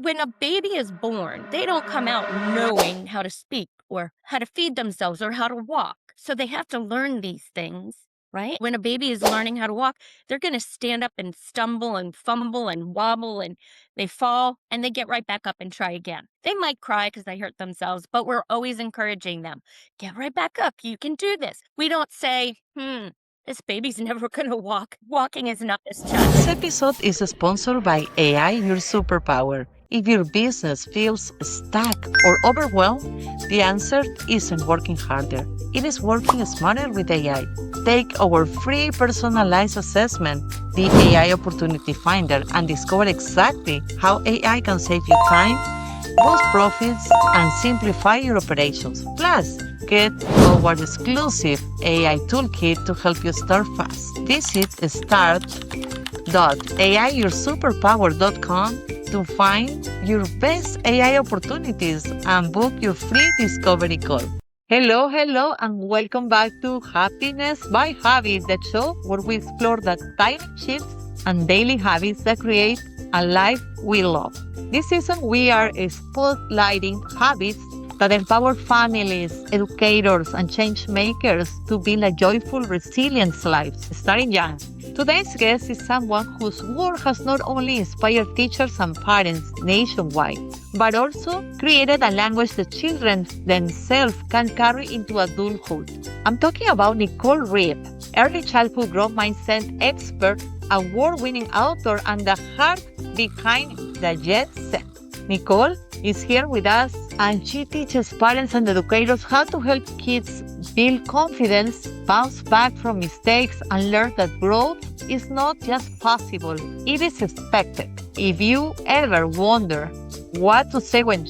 when a baby is born, they don't come out knowing how to speak or how to feed themselves or how to walk. So they have to learn these things, right? When a baby is learning how to walk, they're going to stand up and stumble and fumble and wobble and they fall and they get right back up and try again. They might cry because they hurt themselves, but we're always encouraging them. Get right back up. You can do this. We don't say, this baby's never going to walk. Walking is not this This challenge. episode is sponsored by AI, your superpower. If your business feels stuck or overwhelmed, the answer isn't working harder. It is working smarter with AI. Take our free personalized assessment, the AI Opportunity Finder, and discover exactly how AI can save you time, boost profits, and simplify your operations. Plus, get our exclusive AI toolkit to help you start fast. Visit start.aiyoursuperpower.com to find your best AI opportunities and book your free discovery call. Hello, and welcome back to Happiness by Habit, the show where we explore the tiny shifts and daily habits that create a life we love. This season, we are spotlighting habits that empower families, educators, and change makers to build a joyful, resilient life, starting young. Today's guest is someone whose work has not only inspired teachers and parents nationwide, but also created a language that children themselves can carry into adulthood. I'm talking about Nicole Reap, early childhood growth mindset expert, award-winning author, and the heart behind the Jet Set. Nicole is here with us, and she teaches parents and educators how to help kids build confidence, bounce back from mistakes, and learn that growth is not just possible, it is expected. If you ever wonder what to say when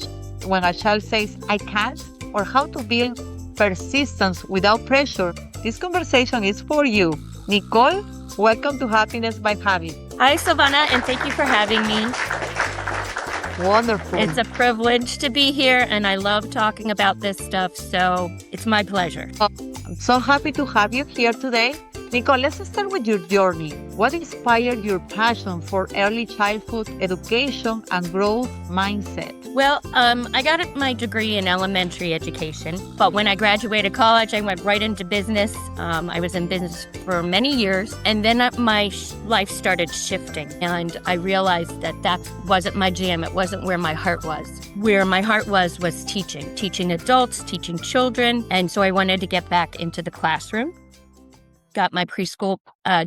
a child says, I can't, or how to build persistence without pressure, this conversation is for you. Nicole, welcome to Happiness by Habit. Hi, Silvana, and thank you for having me. Wonderful. It's a privilege to be here, and I love talking about this stuff, so it's my pleasure. I'm so happy to have you here today. Nicole, let's start with your journey. What inspired your passion for early childhood education and growth mindset? Well, I got my degree in elementary education, but when I graduated college, I went right into business. I was in business for many years, and then my life started shifting, and I realized that wasn't my jam. It wasn't where my heart was. Where my heart was teaching adults, teaching children, and so I wanted to get back into the classroom. Got my preschool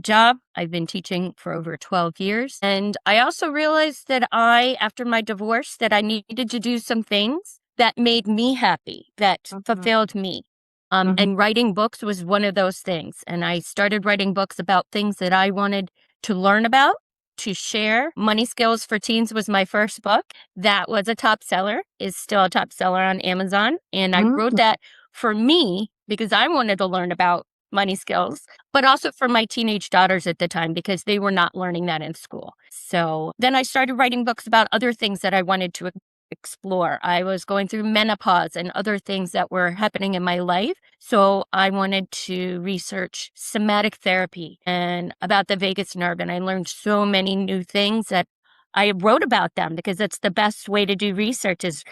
job. I've been teaching for over 12 years. And I also realized that after my divorce, that I needed to do some things that made me happy, that fulfilled me. And writing books was one of those things. And I started writing books about things that I wanted to learn about, to share. Money Skills for Teens was my first book. That was a top seller, is still a top seller on Amazon. And I wrote that for me because I wanted to learn about money skills, but also for my teenage daughters at the time because they were not learning that in school. So then I started writing books about other things that I wanted to explore. I was going through menopause and other things that were happening in my life. So I wanted to research somatic therapy and about the vagus nerve. And I learned so many new things that I wrote about them because it's the best way to do research is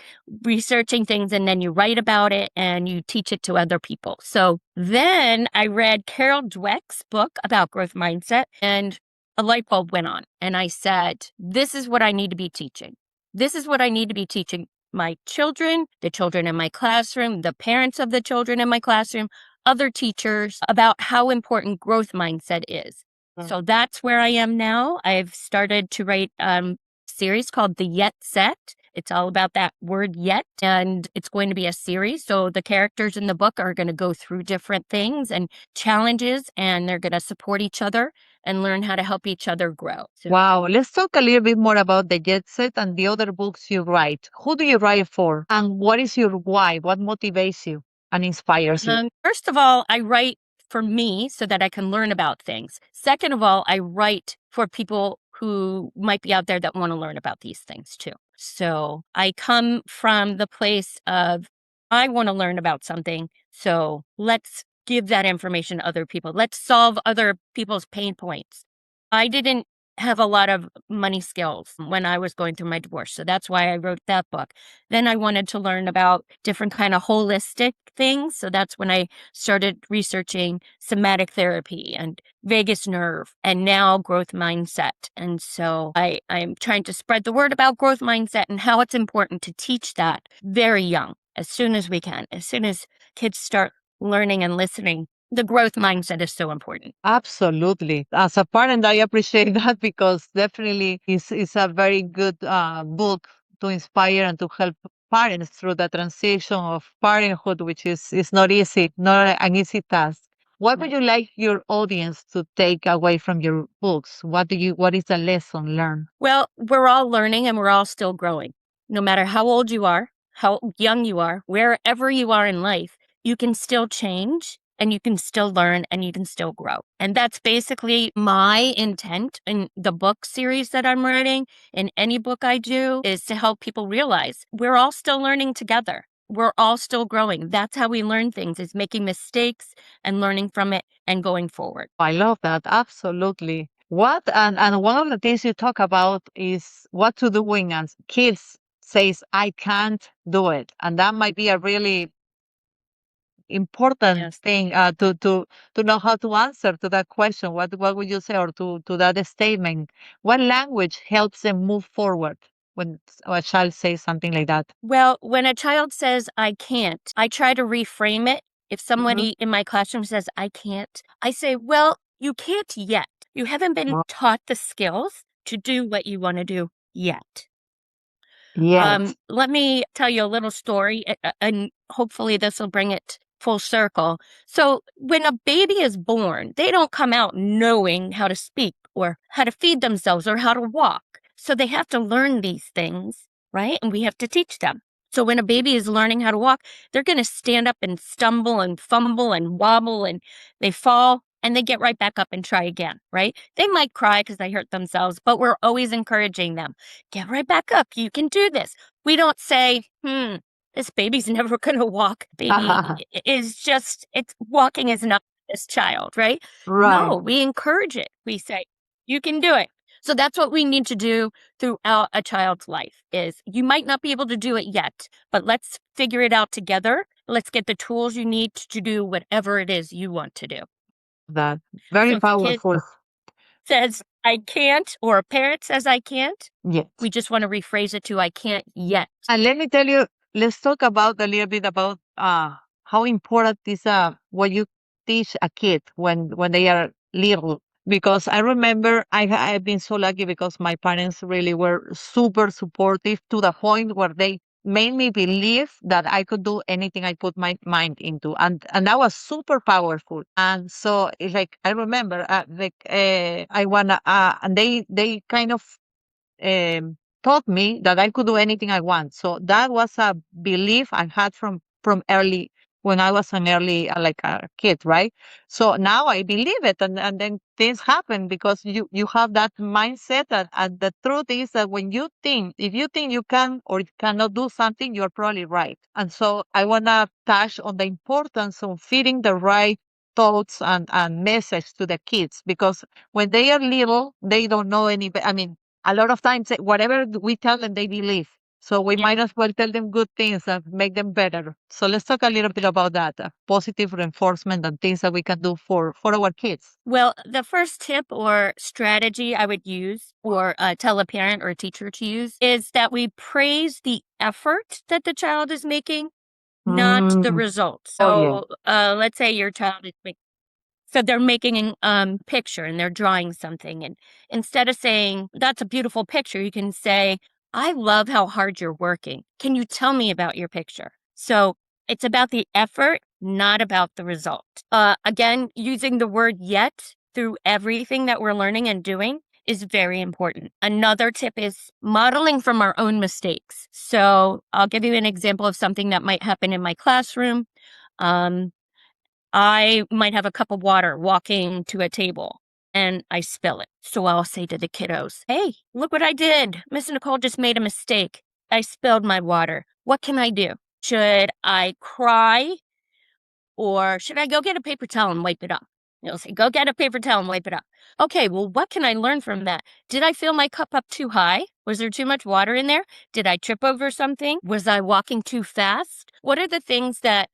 researching things and then you write about it and you teach it to other people. So then I read Carol Dweck's book about growth mindset and a light bulb went on. And I said, this is what I need to be teaching. This is what I need to be teaching my children, the children in my classroom, the parents of the children in my classroom, other teachers about how important growth mindset is. So that's where I am now. I've started to write a series called The Yet Set. It's all about that word yet, and it's going to be a series. So the characters in the book are going to go through different things and challenges, and they're going to support each other and learn how to help each other grow. So, Wow, let's talk a little bit more about the Jet Set and the other books you write. Who do you write for? And what is your why? What motivates you and inspires you? First of all, I write for me so that I can learn about things. Second of all, I write for people who might be out there that want to learn about these things too. So I come from the place of, I want to learn about something. So let's give that information to other people. Let's solve other people's pain points. I didn't have a lot of money skills when I was going through my divorce. So that's why I wrote that book. Then I wanted to learn about different kind of holistic things. So that's when I started researching somatic therapy and vagus nerve and now growth mindset. And so I'm trying to spread the word about growth mindset and how it's important to teach that very young, as soon as we can, as soon as kids start learning and listening. The growth mindset is so important. Absolutely. As a parent, I appreciate that because definitely is a very good book to inspire and to help parents through the transition of parenthood, which is not easy, not an easy task. What would you like your audience to take away from your books? What is the lesson learned? Well, we're all learning and we're all still growing. No matter how old you are, how young you are, wherever you are in life, you can still change and you can still learn and you can still grow. And that's basically my intent in the book series that I'm writing. In any book I do, is to help people realize we're all still learning together. We're all still growing. That's how we learn things, is making mistakes and learning from it and going forward. I love that. Absolutely. What and one of the things you talk about is what to do when kids says I can't do it, and that might be a really important Yes. thing to know how to answer to that question. What would you say, or to that statement? What language helps them move forward when a child says something like that? Well, when a child says, I can't, I try to reframe it. If Mhm. somebody in my classroom says, I can't, I say, well, you can't yet. You haven't been Well, taught the skills to do what you want to do yet. yes. Let me tell you a little story, and hopefully this will bring it full circle. So, when a baby is born, they don't come out knowing how to speak or how to feed themselves or how to walk. So, they have to learn these things, right? And we have to teach them. So, when a baby is learning how to walk, they're going to stand up and stumble and fumble and wobble and they fall and they get right back up and try again, right? They might cry because they hurt themselves, but we're always encouraging them. Get right back up. You can do this. We don't say, this baby's never going to walk. Baby is just, it's walking is not this child, right? Right. No, we encourage it. We say, you can do it. So that's what we need to do throughout a child's life is you might not be able to do it yet, but let's figure it out together. Let's get the tools you need to do whatever it is you want to do. That very So if a kid powerful. says, I can't, or a parent says, I can't, Yes. we just want to rephrase it to, I can't yet. And let me tell you, let's talk about a little bit about how important is what you teach a kid when they are little. Because I remember I've been so lucky because my parents really were super supportive to the point where they made me believe that I could do anything I put my mind into, and that was super powerful. And so it's like I remember, I wanna, and they kind of taught me that I could do anything I want. So that was a belief I had from early when I was an early like a kid, right? So now I believe it, and then things happen because you have that mindset. And the truth is that when you think, if you think you can or cannot do something, you're probably right. And so I wanna touch on the importance of feeding the right thoughts and message to the kids because when they are little, they don't know any. I mean, a lot of times whatever we tell them they believe, so we Yeah. might as well tell them good things that make them better. So let's talk a little bit about that positive reinforcement and things that we can do for our kids. Well, the first tip or strategy I would use or tell a parent or a teacher to use is that we praise the effort that the child is making, not the Mm. result. Oh yeah. So let's say your child is making So they're making a picture and they're drawing something. And instead of saying, that's a beautiful picture, you can say, I love how hard you're working. Can you tell me about your picture? So it's about the effort, not about the result. Again, using the word yet through everything that we're learning and doing is very important. Another tip is modeling from our own mistakes. So I'll give you an example of something that might happen in my classroom. Um, I might have a cup of water walking to a table and I spill it. So I'll say to the kiddos, hey, look what I did. Miss Nicole just made a mistake. I spilled my water. What can I do? Should I cry or should I go get a paper towel and wipe it up? You'll say, go get a paper towel and wipe it up. Okay, well, what can I learn from that? Did I fill my cup up too high? Was there too much water in there? Did I trip over something? Was I walking too fast? What are the things that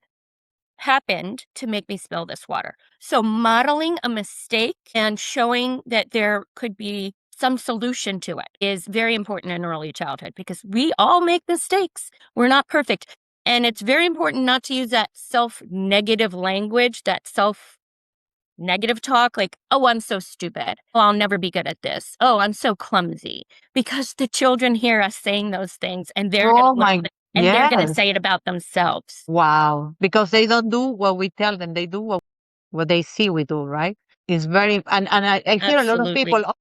happened to make me spill this water? So modeling a mistake and showing that there could be some solution to it is very important in early childhood because we all make mistakes. We're not perfect. And it's very important not to use that self-negative language, that self-negative talk, like, oh, I'm so stupid. Oh, I'll never be good at this. Oh, I'm so clumsy. Because the children hear us saying those things and they're going to Oh learn my, it, and they're going to yes. say it about themselves. Wow. Because they don't do what we tell them. They do what they see we do, right? It's very, and I hear a lot of people, Absolutely. oh,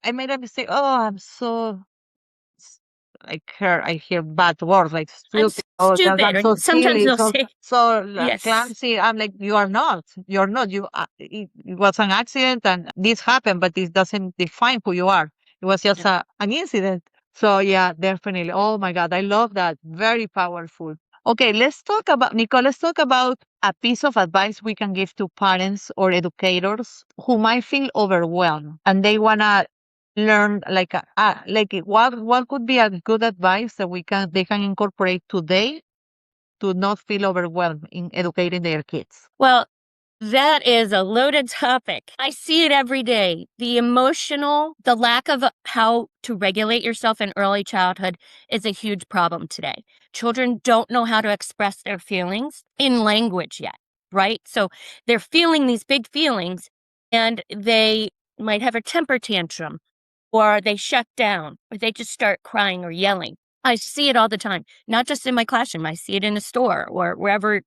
I made a mistake. Oh, I'm so, s- I hear bad words like I'm so stupid. Oh, stupid. I'm Or so sometimes silly. they'll So, say, yes, clumsy. I'm like, you are not. You're not. It was an accident and this happened, but this doesn't define who you are. It was just no. an incident. So yeah, definitely. Oh my God, I love that. Very powerful. Okay, let's talk about Nicole. Let's talk about a piece of advice we can give to parents or educators who might feel overwhelmed and they wanna learn like what could be a good advice that they can incorporate today to not feel overwhelmed in educating their kids. Well, that is a loaded topic. I see it every day. The lack of how to regulate yourself in early childhood is a huge problem today. Children don't know how to express their feelings in language yet, right? So they're feeling these big feelings and they might have a temper tantrum or they shut down or they just start crying or yelling. I see it all the time, not just in my classroom. I see it in a store or wherever,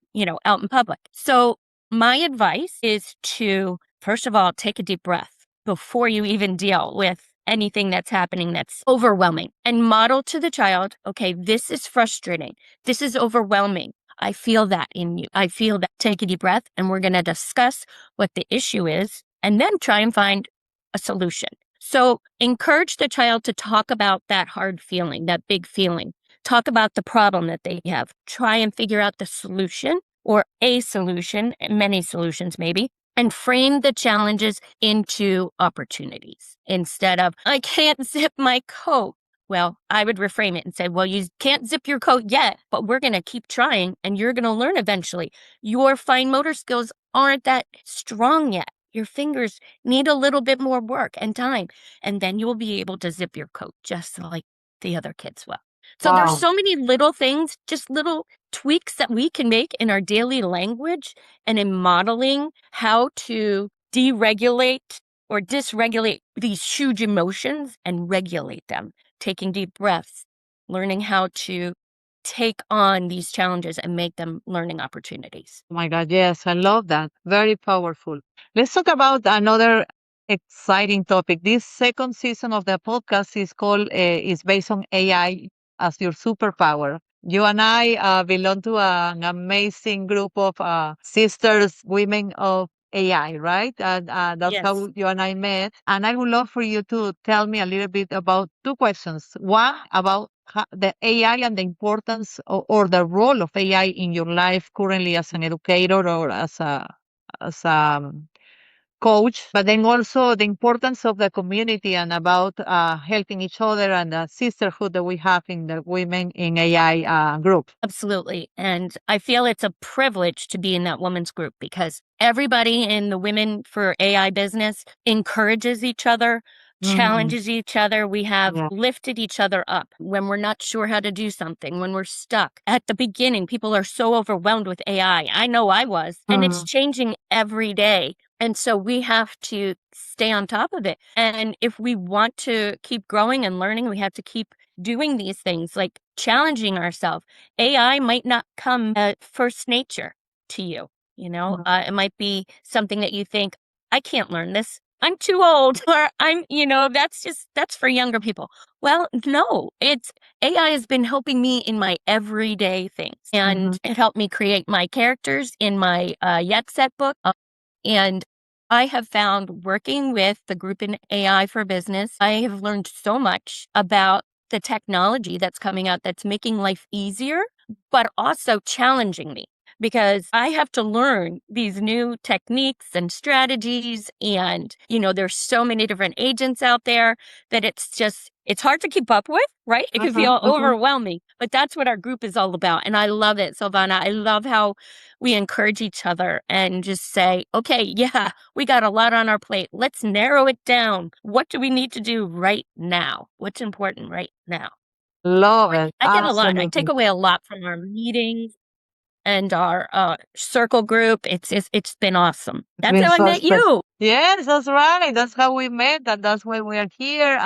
out in public. So my advice is to, first of all, take a deep breath before you even deal with anything that's happening that's overwhelming and model to the child, okay, this is frustrating. This is overwhelming. I feel that in you. I feel that. Take a deep breath and we're going to discuss what the issue is and then try and find a solution. So encourage the child to talk about that hard feeling, that big feeling. Talk about the problem that they have. Try and figure out the solution or a solution, many solutions maybe, and frame the challenges into opportunities instead of, I can't zip my coat. Well, I would reframe it and say, well, you can't zip your coat yet, but we're going to keep trying and you're going to learn eventually. Your fine motor skills aren't that strong yet. Your fingers need a little bit more work and time, and then you will be able to zip your coat just like the other kids will. So there's Wow. so many little things, just little tweaks that we can make in our daily language and in modeling how to deregulate or dysregulate these huge emotions and regulate them, taking deep breaths, learning how to take on these challenges and make them learning opportunities. Oh my God, yes, I love that. Very powerful. Let's talk about another exciting topic. This second season of the podcast is based on AI as your superpower. You and I belong to an amazing group of sisters, women of AI, right? And that's Yes. how you and I met. And I would love for you to tell me a little bit about two questions. One, about the AI and the importance or the role of AI in your life currently as an educator or as a coach, but then also the importance of the community and about helping each other and the sisterhood that we have in the Women in AI group. Absolutely. And I feel it's a privilege to be in that women's group because everybody in the Women for AI business encourages each other, Mm, challenges each other. We have yeah. lifted each other up when we're not sure how to do something, when we're stuck. At the beginning, people are so overwhelmed with AI. I know I was, and it's Mm, changing every day. And so we have to stay on top of it. And if we want to keep growing and learning, we have to keep doing these things like challenging ourselves. AI might not come first nature to you. mm, It might be something that you think, I can't learn this. I'm too old, or that's for younger people. Well, no, it's AI has been helping me in my everyday things, and mhm. it helped me create my characters in my Yet Set book. And I have found working with the group in AI for business, I have learned so much about the technology that's coming out that's making life easier, but also challenging me because I have to learn these new techniques and strategies. And, there's so many different agents out there that it's hard to keep up with, right? It can feel overwhelming, but that's what our group is all about. And I love it, Silvana. I love how we encourage each other and just say, okay, yeah, we got a lot on our plate. Let's narrow it down. What do we need to do right now? What's important right now? Love it. I get a lot. I Absolutely. take away a lot from our meetings and our circle group. It's been awesome. It's That's been how I so met special. you. Yes, that's right. That's how we met, and that's why we are here.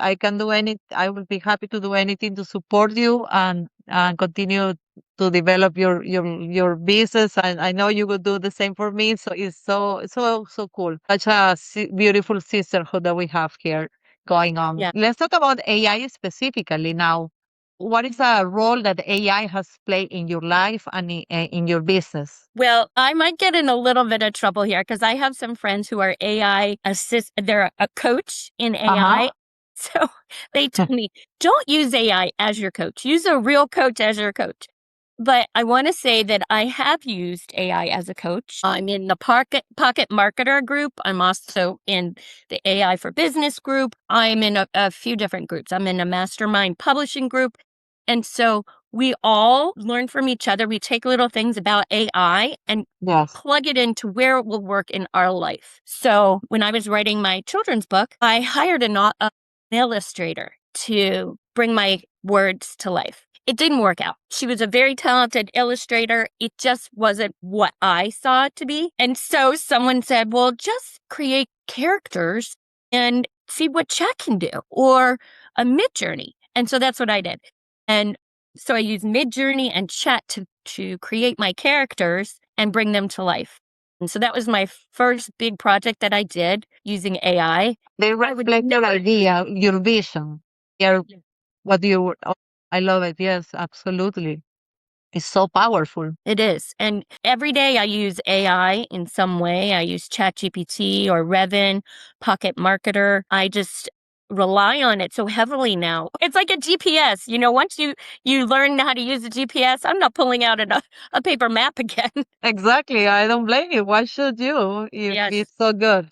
I can do any. I will be happy to do anything to support you and continue to develop your business. And I know you will do the same for me. So it's so cool. Such a beautiful sisterhood that we have here going on. Yeah. Let's talk about AI specifically now. What is the role that AI has played in your life and in your business? Well, I might get in a little bit of trouble here because I have some friends who are AI assist. They're a coach in Uh-huh. AI. So they told me, don't use AI as your coach. Use a real coach as your coach. But I want to say that I have used AI as a coach. I'm in the Pocket Marketer group. I'm also in the AI for Business group. I'm in a few different groups. I'm in a mastermind publishing group. And so we all learn from each other. We take little things about AI and Yes. plug it into where it will work in our life. So when I was writing my children's book, I hired an illustrator to bring my words to life. It didn't work out. She was a very talented illustrator. It just wasn't what I saw it to be. And so someone said, well, just create characters and see what chat can do, or a mid journey. And so that's what I did. And so I used mid journey and chat to create my characters and bring them to life. And so that was my first big project that I did using AI. They I would reflect your never. idea, your vision, your Yeah. what you. Oh, I love it. Yes, absolutely. It's so powerful. It is. And every day I use AI in some way. I use ChatGPT or Revin, Pocket Marketer. I just rely on it so heavily now. It's like a GPS. Once you learn how to use a GPS, I'm not pulling out a paper map again. Exactly. I don't blame you. Why should you if Yes. it's so good?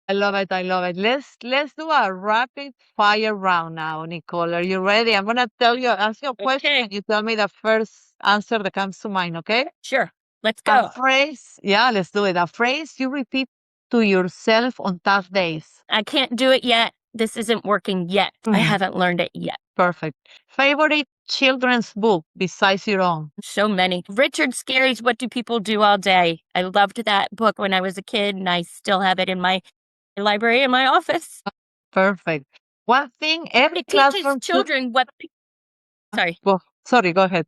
I love it. I love it. Let's do a rapid fire round now, Nicole. Are you ready? I'm gonna ask you a question, Okay. and you tell me the first answer that comes to mind. Okay? Sure. Let's A go. phrase. Yeah, let's do it. A phrase you repeat to yourself on tough days. I can't do it yet. This isn't working yet. I haven't learned it yet. Perfect. Favorite children's book besides your own? So many. Richard Scarry's What Do People Do All Day? I loved that book when I was a kid, and I still have it in my library in my office. Perfect. One thing every It teaches classroom should. children sorry. Well, sorry, go ahead.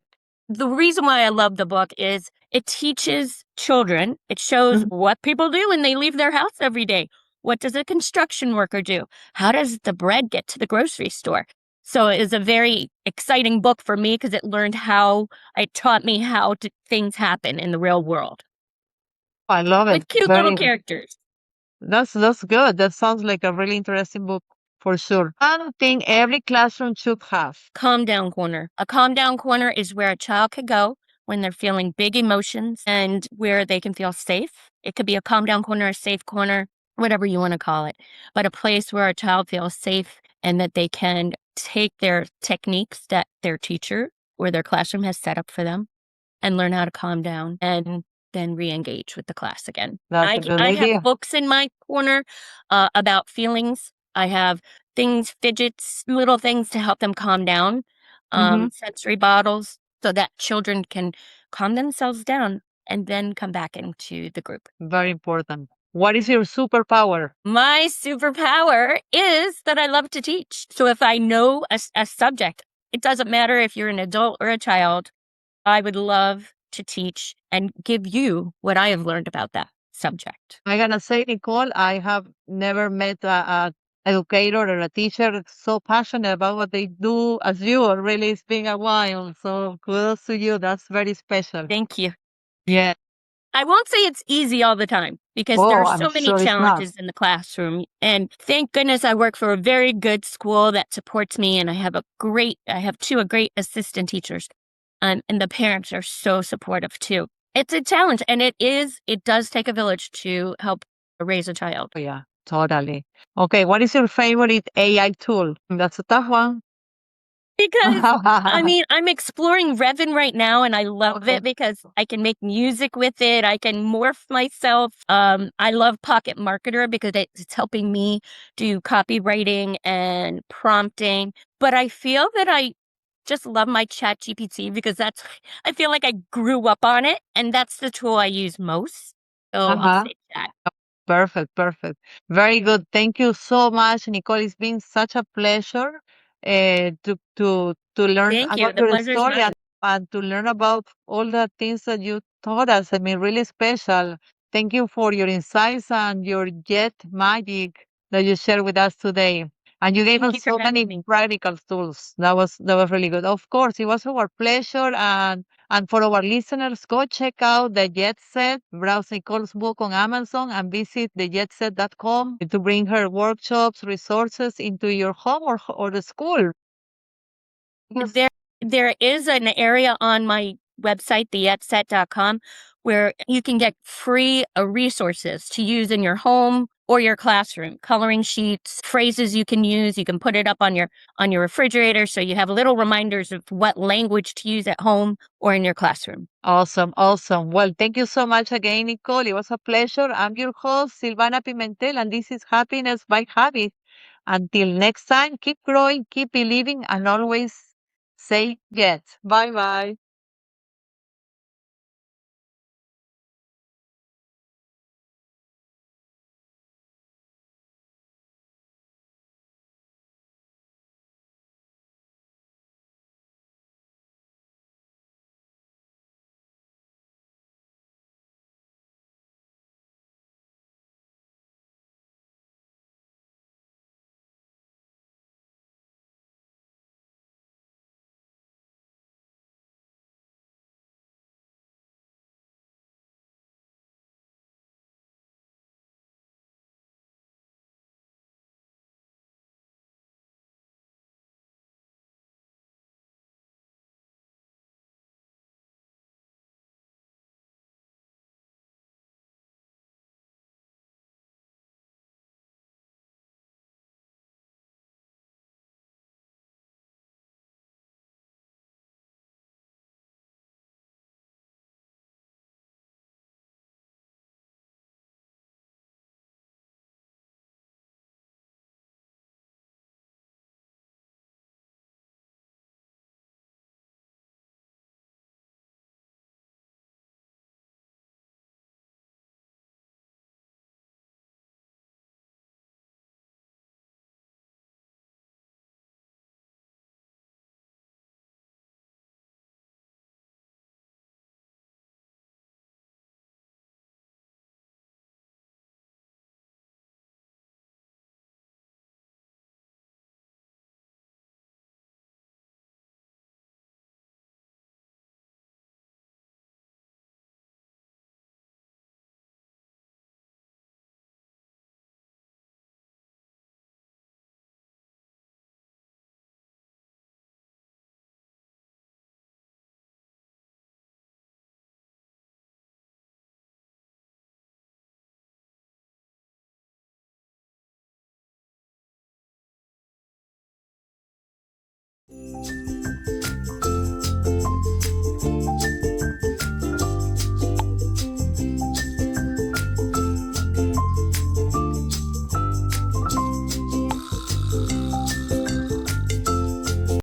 The reason why I love the book is it teaches children, it shows Mhm. what people do when they leave their house every day. What does a construction worker do? How does the bread get to the grocery store? So it was a very exciting book for me because it taught me how things happen in the real world I love it. with cute little Very. characters. That's good. That sounds like a really interesting book for sure. One thing every classroom should have. Calm down corner. A calm down corner is where a child could go when they're feeling big emotions and where they can feel safe. It could be a calm down corner, a safe corner, whatever you want to call it, but a place where a child feels safe and that they can take their techniques that their teacher or their classroom has set up for them and learn how to calm down and then re-engage with the class again. That's a good I have idea. books in my corner about feelings. I have fidgets, little things to help them calm down, Hmm. sensory bottles so that children can calm themselves down and then come back into the group. Very important. What is your superpower? My superpower is that I love to teach. So if I know a subject, it doesn't matter if you're an adult or a child, I would love to teach and give you what I have learned about that subject. I gotta say, Nicole, I have never met a educator or a teacher so passionate about what they do as you. Really, it's been a while. So kudos to you. That's very special. Thank you. Yeah. I won't say it's easy all the time because there Oh, are I'm so many sure it's not. challenges in the classroom. And thank goodness I work for a very good school that supports me. And I have great assistant teachers. And the parents are so supportive too. It's a challenge, and it does take a village to help raise a child. Oh, yeah, totally. Okay, what is your favorite AI tool? That's a tough one. Because, I mean, I'm exploring Revan right now, and I love Okay. it because I can make music with it, I can morph myself. I love Pocket Marketer because it's helping me do copywriting and prompting, but I feel that I just love my ChatGPT because that's I feel like I grew up on it, and that's the tool I use most, so I'll Uh-huh. say that. Perfect, perfect. Very good. Thank you so much, Nicole. It's been such a pleasure to learn Thank you, about the your pleasure's story mine. and to learn about all the things that you taught us. I mean, really special. Thank you for your insights and your jet magic that you shared with us today. And you gave Thank us you for so having many me. practical tools. That was really good. Of course, it was our pleasure. And for our listeners, go check out the Jet Set, browse Nicole's book on Amazon, and visit thejetset.com to bring her workshops, resources into your home or the school. Yes. There there is an area on my website, theetset.com, where you can get free resources to use in your home or your classroom. Coloring sheets, phrases you can use. You can put it up on your refrigerator so you have little reminders of what language to use at home or in your classroom. Awesome, awesome. Well, thank you so much again, Nicole. It was a pleasure. I'm your host, Silvana Pimentel, and this is Happiness by Habit. Until next time, keep growing, keep believing, and always say yes. Bye bye.